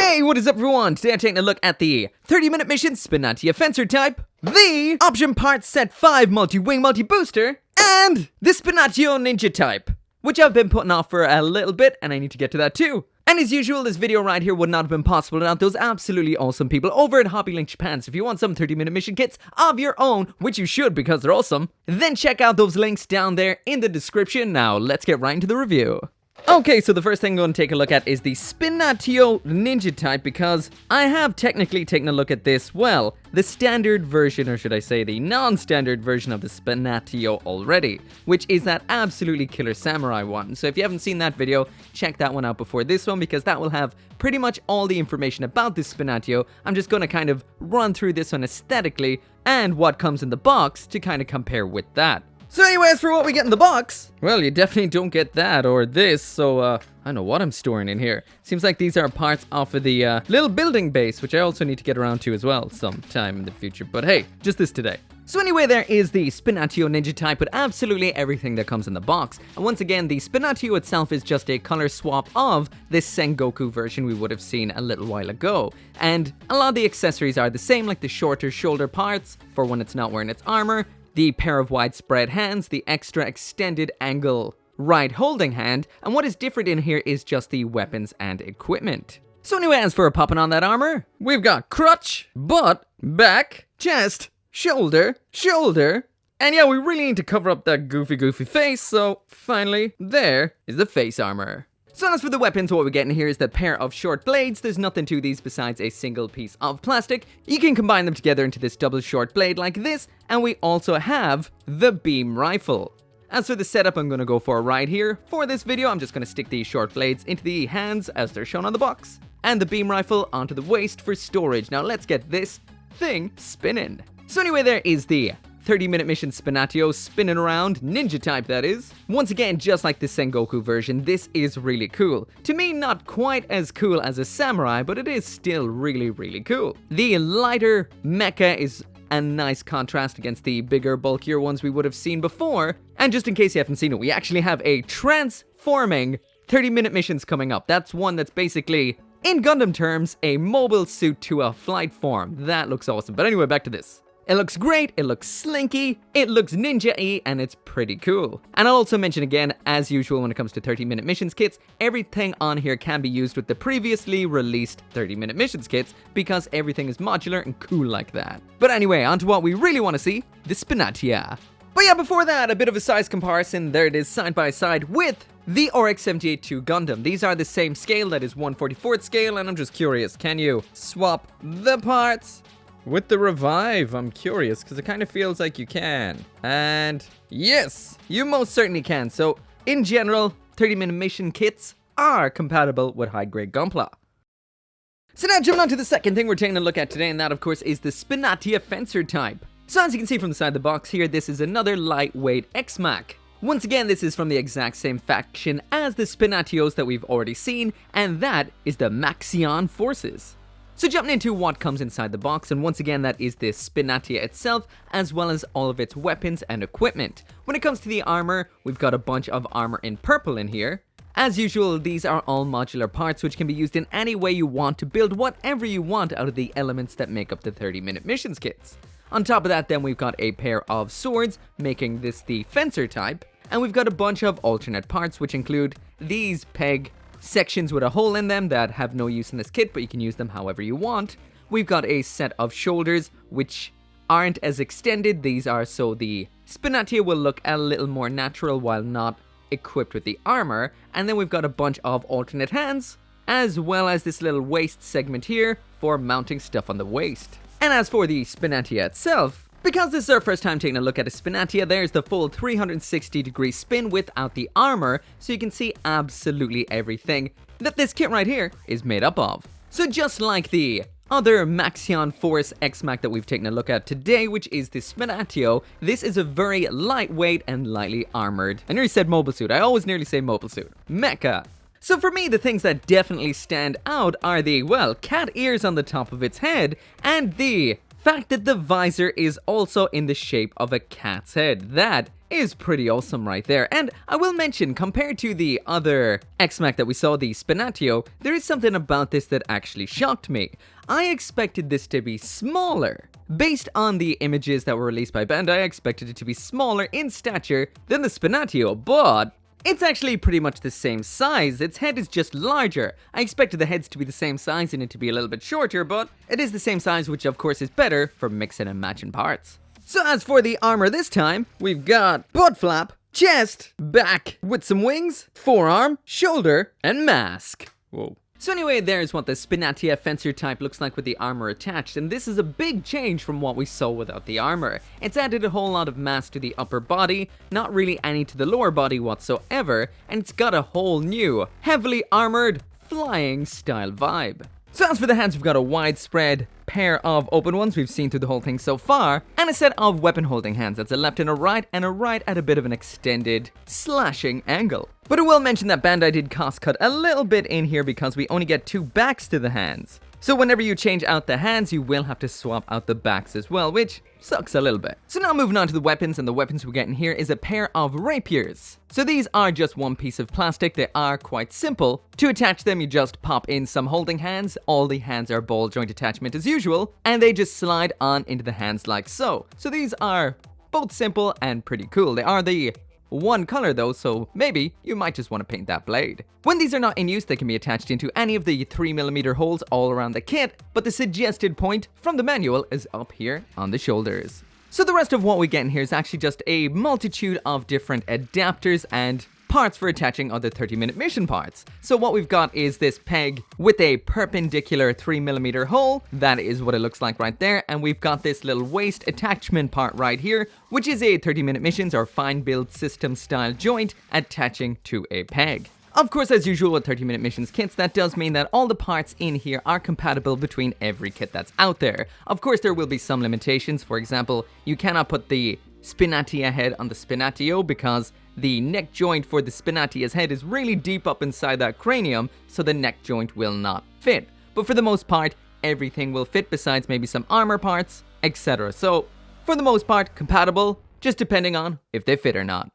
Hey, what is up everyone? Today I'm taking a look at the 30-minute mission Spinatia Fencer type, the option parts set 5 multi-wing multi-booster, and the Spinatio Ninja type, which I've been putting off for a little bit, and I need to get to that too. And as usual, this video right here would not have been possible without those absolutely awesome people over at Hobbylink Japan. So if you want some 30-minute mission kits of your own, which you should because they're awesome, then check out those links down there in the description. Now, let's get right into the review. Okay, so the first thing I'm going to take a look at is the Spinatio Ninja type, because I have technically taken a look at this, well, the standard version, or should I say the non-standard version of the Spinatio already, which is that absolutely killer samurai one. So if you haven't seen that video, check that one out before this one, because that will have pretty much all the information about this Spinatio. I'm just going to kind of run through this one aesthetically and what comes in the box to kind of compare with that. So anyways, for what we get in the box, well, you definitely don't get that or this, so I don't know what I'm storing in here. Seems like these are parts off of the little building base, which I also need to get around to as well sometime in the future, but hey, just this today. So anyway, there is the Spinatio Ninja type with absolutely everything that comes in the box. And once again, the Spinatio itself is just a color swap of this Sengoku version we would have seen a little while ago. And a lot of the accessories are the same, like the shorter shoulder parts for when it's not wearing its armor, the pair of widespread hands, the extra extended angle right holding hand, and what is different in here is just the weapons and equipment. So anyway, as for popping on that armor, we've got crutch, butt, back, chest, shoulder, and yeah, we really need to cover up that goofy face, so finally, there is the face armor. So as for the weapons, what we get in here is the pair of short blades. There's nothing to these besides a single piece of plastic. You can combine them together into this double short blade like this, and we also have the beam rifle. As for the setup I'm going to go for right here, for this video, I'm just going to stick these short blades into the hands as they're shown on the box, and the beam rifle onto the waist for storage. Now let's get this thing spinning. So anyway, there is the 30-minute mission Spinatio spinning around, ninja type that is. Once again, just like the Sengoku version, this is really cool. To me, not quite as cool as a samurai, but it is still really cool. The lighter mecha is a nice contrast against the bigger, bulkier ones we would have seen before. And just in case you haven't seen it, we actually have a transforming 30-minute missions coming up. That's one that's basically, in Gundam terms, a mobile suit to a flight form. That looks awesome. But anyway, back to this. It looks great, it looks slinky, it looks ninja-y, and it's pretty cool. And I'll also mention again, as usual when it comes to 30-minute missions kits, everything on here can be used with the previously released 30-minute missions kits, because everything is modular and cool like that. But anyway, on to what we really want to see, the Spinatia. But yeah, before that, a bit of a size comparison. There it is side by side with the RX-78-2 Gundam. These are the same scale, that is 1/44th scale, and I'm just curious, can you swap the parts with the Revive? I'm curious, because it kind of feels like you can. And yes, you most certainly can. So, in general, 30-minute mission kits are compatible with high-grade gunpla. So now, jumping on to the second thing we're taking a look at today, and that, of course, is the Spinatia Fencer type. So, as you can see from the side of the box here, this is another lightweight X-Mac. Once again, this is from the exact same faction as the Spinatios that we've already seen, and that is the Maxion Forces. So jumping into what comes inside the box, and once again that is the Spinatia itself, as well as all of its weapons and equipment. When it comes to the armor, we've got a bunch of armor in purple in here. As usual, these are all modular parts which can be used in any way you want to build whatever you want out of the elements that make up the 30-minute missions kits. On top of that, then we've got a pair of swords, making this the Fencer type, and we've got a bunch of alternate parts which include these peg sections with a hole in them that have no use in this kit, but you can use them however you want. We've got a set of shoulders which aren't as extended. These are so the Spinatia will look a little more natural while not equipped with the armor. And then we've got a bunch of alternate hands, as well as this little waist segment here for mounting stuff on the waist. And as for the Spinatia itself, because this is our first time taking a look at a Spinatia, there's the full 360-degree spin without the armor, so you can see absolutely everything that this kit right here is made up of. So just like the other Maxion Force X-Mac that we've taken a look at today, which is the Spinatio, this is a very lightweight and lightly armored, I nearly said mobile suit, I always nearly say mobile suit, Mecha. So for me, the things that definitely stand out are the, well, cat ears on the top of its head, and the fact that the visor is also in the shape of a cat's head. That is pretty awesome right there. And I will mention, compared to the other X-Mac that we saw, the Spinatio, there is something about this that actually shocked me. I expected this to be smaller. Based on the images that were released by Bandai, I expected it to be smaller in stature than the Spinatio, but it's actually pretty much the same size. Its head is just larger. I expected the heads to be the same size and it to be a little bit shorter, but it is the same size, which of course is better for mixing and matching parts. So as for the armor this time, we've got butt flap, chest, back with some wings, forearm, shoulder, and mask. Whoa. So anyway, there's what the Spinatia fencer type looks like with the armor attached, and this is a big change from what we saw without the armor. It's added a whole lot of mass to the upper body, not really any to the lower body whatsoever, and it's got a whole new, heavily armored, flying style vibe. So as for the hands, we've got a widespread pair of open ones we've seen through the whole thing so far, and a set of weapon holding hands. That's a left and a right at a bit of an extended slashing angle. But I will mention that Bandai did cost cut a little bit in here because we only get 2 backs to the hands. So whenever you change out the hands, you will have to swap out the backs as well, which sucks a little bit. So now moving on to the weapons, and the weapons we get in here is a pair of rapiers. So these are just one piece of plastic. They are quite simple. To attach them, you just pop in some holding hands. All the hands are ball joint attachment as usual, and they just slide on into the hands like so. So these are both simple and pretty cool. They are the one color though, so maybe you might just want to paint that blade. When these are not in use, they can be attached into any of the 3mm holes all around the kit, but the suggested point from the manual is up here on the shoulders. So the rest of what we get in here is actually just a multitude of different adapters and parts for attaching other 30-minute mission parts. So what we've got is this peg with a perpendicular 3mm hole. That is what it looks like right there. And we've got this little waist attachment part right here, which is a 30-minute missions or fine build system style joint attaching to a peg. Of course, as usual with 30-minute missions kits, that does mean that all the parts in here are compatible between every kit that's out there. Of course, there will be some limitations. For example, you cannot put the Spinatia head on the Spinatio because the neck joint for the Spinatia's head is really deep up inside that cranium, so the neck joint will not fit. But for the most part, everything will fit besides maybe some armor parts, etc. So, for the most part, compatible, just depending on if they fit or not.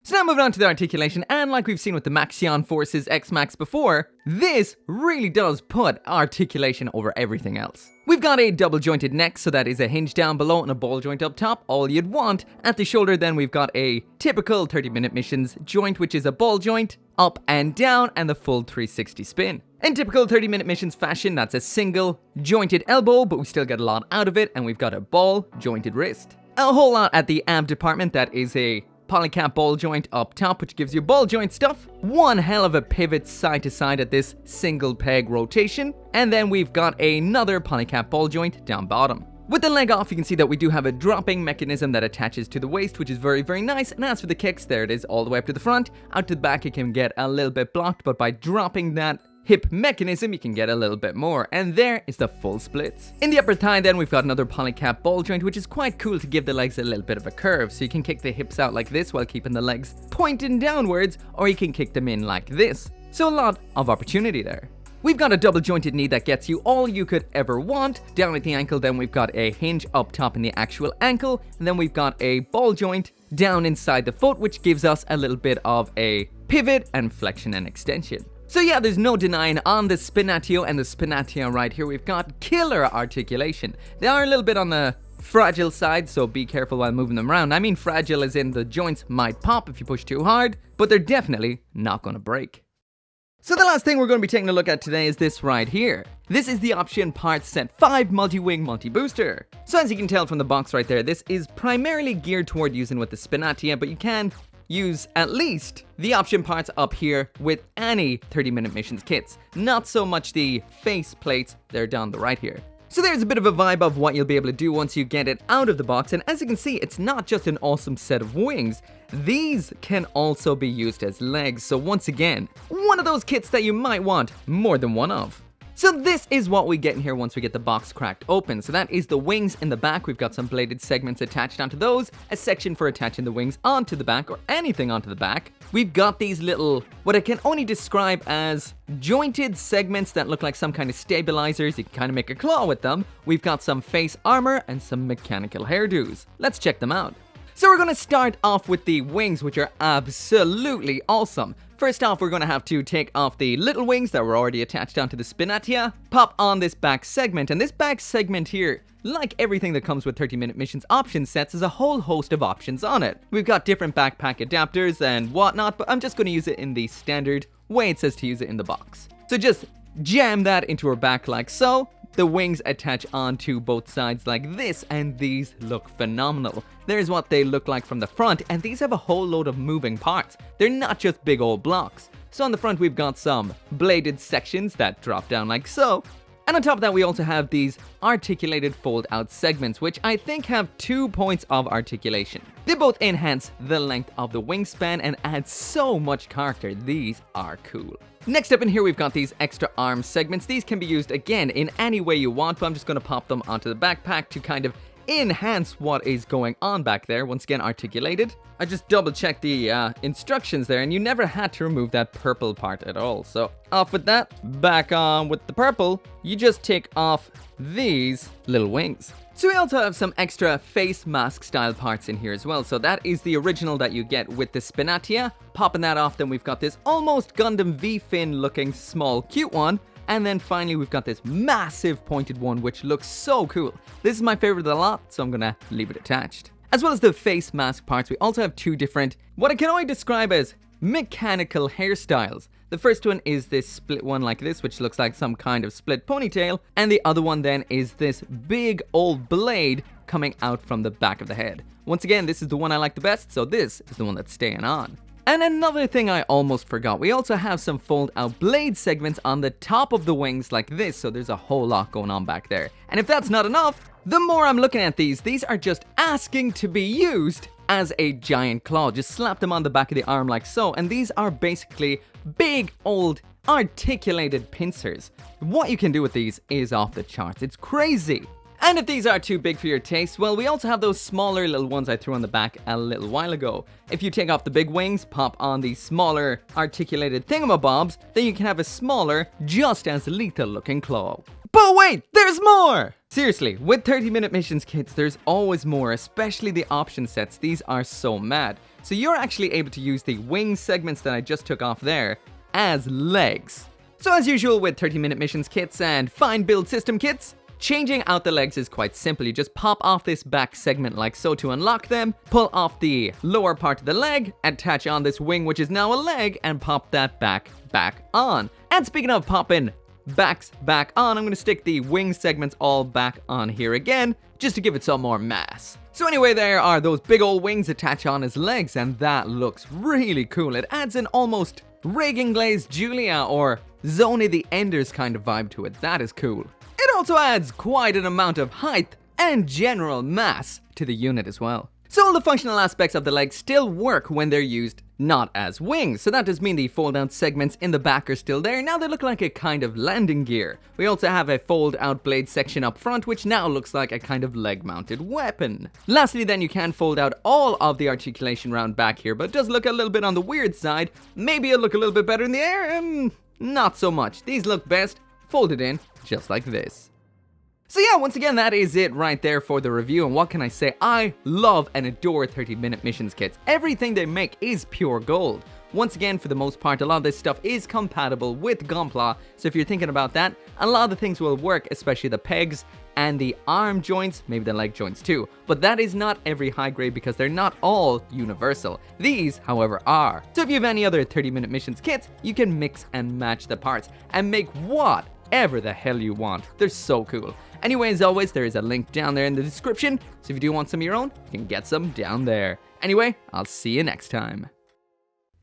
So now moving on to the articulation, and like we've seen with the Maxion Forces X-Max before, this really does put articulation over everything else. We've got a double jointed neck, so that is a hinge down below and a ball joint up top, all you'd want. At the shoulder then we've got a typical 30-minute missions joint, which is a ball joint, up and down, and the full 360 spin. In typical 30-minute missions fashion, that's a single jointed elbow, but we still get a lot out of it, and we've got a ball jointed wrist. A whole lot at the ab department, that is a polycap ball joint up top, which gives you ball joint stuff. One hell of a pivot side to side at this single peg rotation. And then we've got another polycap ball joint down bottom. With the leg off, you can see that we do have a dropping mechanism that attaches to the waist, which is very, very nice. And as for the kicks, there it is all the way up to the front. Out to the back, it can get a little bit blocked, but by dropping that hip mechanism, you can get a little bit more, and there is the full splits. In the upper thigh then, we've got another polycap ball joint, which is quite cool to give the legs a little bit of a curve, so you can kick the hips out like this while keeping the legs pointing downwards, or you can kick them in like this. So a lot of opportunity there. We've got a double jointed knee that gets you all you could ever want. Down at the ankle then we've got a hinge up top in the actual ankle, and then we've got a ball joint down inside the foot, which gives us a little bit of a pivot and flexion and extension. So yeah, there's no denying on the Spinatio and the Spinatia right here, we've got killer articulation. They are a little bit on the fragile side, so be careful while moving them around. I mean fragile as in the joints might pop if you push too hard, but they're definitely not going to break. So the last thing we're going to be taking a look at today is this right here. This is the option part set 5 multi-wing multi-booster. So as you can tell from the box right there, this is primarily geared toward using with the Spinatia, but you can use at least the option parts up here with any 30-minute missions kits. Not so much the face plates, they're down the right here. So there's a bit of a vibe of what you'll be able to do once you get it out of the box, and as you can see, it's not just an awesome set of wings. These can also be used as legs, so once again, one of those kits that you might want more than one of. So this is what we get in here once we get the box cracked open. So that is the wings in the back. We've got some bladed segments attached onto those, a section for attaching the wings onto the back or anything onto the back. We've got these little, what I can only describe as jointed segments that look like some kind of stabilizers. You can kind of make a claw with them. We've got some face armor and some mechanical hairdos. Let's check them out. So we're gonna start off with the wings, which are absolutely awesome. First off, we're gonna have to take off the little wings that were already attached onto the Spinatia, pop on this back segment, and this back segment here, like everything that comes with 30-minute missions option sets, has a whole host of options on it. We've got different backpack adapters and whatnot, but I'm just gonna use it in the standard way it says to use it in the box. So just jam that into our back like so. The wings attach onto both sides like this, and these look phenomenal. There's what they look like from the front, and these have a whole load of moving parts. They're not just big old blocks. So on the front we've got some bladed sections that drop down like so. And on top of that we also have these articulated fold out segments, which I think have 2 points of articulation. They both enhance the length of the wingspan and add so much character. These are cool. Next up in here we've got these extra arm segments. These can be used again in any way you want, but I'm just going to pop them onto the backpack to kind of enhance what is going on back there. Once again, articulated. I just double checked the instructions there, and you never had to remove that purple part at all. So off with that, back on with the purple. You just take off these little wings. So we also have some extra face mask style parts in here as well. So that is the original that you get with the Spinatia. Popping that off, then we've got this almost Gundam V-fin looking small cute one. And then finally we've got this massive pointed one, which looks so cool. This is my favorite of the lot, so I'm gonna leave it attached. As well as the face mask parts, we also have 2 different, what I can only describe as mechanical hairstyles. The first one is this split one like this, which looks like some kind of split ponytail. And the other one then is this big old blade coming out from the back of the head. Once again, this is the one I like the best, so this is the one that's staying on. And another thing I almost forgot, we also have some fold out blade segments on the top of the wings like this, so there's a whole lot going on back there. And if that's not enough, the more I'm looking at these are just asking to be used as a giant claw. Just slap them on the back of the arm like so, and these are basically big old articulated pincers. What you can do with these is off the charts. It's crazy. And if these are too big for your taste, well, we also have those smaller little ones I threw on the back a little while ago. If you take off the big wings, pop on the smaller articulated thingamabobs, then you can have a smaller, just as lethal looking claw. But wait, there's more! Seriously, with 30-minute missions kits, there's always more, especially the option sets. These are so mad. So you're actually able to use the wing segments that I just took off there as legs. So as usual with 30-minute missions kits and fine build system kits, changing out the legs is quite simple. You just pop off this back segment like so to unlock them, pull off the lower part of the leg, attach on this wing which is now a leg, and pop that back on. And speaking of popping backs back on, I'm going to stick the wing segments all back on here again, just to give it some more mass. So anyway, there are those big old wings attached on his legs, and that looks really cool. It adds an almost Reagan Glazed Julia or Zoni the Enders kind of vibe to it. That is cool. It also adds quite an amount of height and general mass to the unit as well. So all the functional aspects of the legs still work when they're used not as wings. So that does mean the fold out segments in the back are still there. Now they look like a kind of landing gear. We also have a fold out blade section up front, which now looks like a kind of leg mounted weapon. Lastly then, you can fold out all of the articulation round back here, but it does look a little bit on the weird side. Maybe it'll look a little bit better in the air, not so much. These look best folded in just like this. So yeah, once again, that is it right there for the review, and what can I say? I love and adore 30-minute missions kits. Everything they make is pure gold. Once again, for the most part, a lot of this stuff is compatible with gunpla, so if you're thinking about that, a lot of the things will work, especially the pegs and the arm joints, maybe the leg joints too. But that is not every high grade because they're not all universal. These, however, are. So if you have any other 30-minute missions kits, you can mix and match the parts and make whatever the hell you want. They're so cool. Anyway, as always, there is a link down there in the description, so if you do want some of your own, you can get some down there. Anyway, I'll see you next time.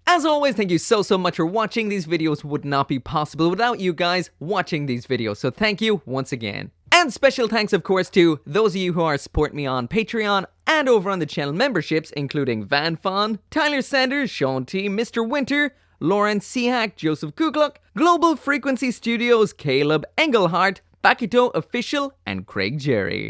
As always, thank you so much for watching. These videos would not be possible without you guys watching these videos, so thank you once again. And special thanks, of course, to those of you who are supporting me on Patreon and over on the channel memberships, including Van Fawn, Tyler Sanders, Sean T, Mr. Winter, Lauren Seahack, Joseph Kukluk, Global Frequency Studios, Caleb Engelhardt, Bakito Official, and Craig Jerry.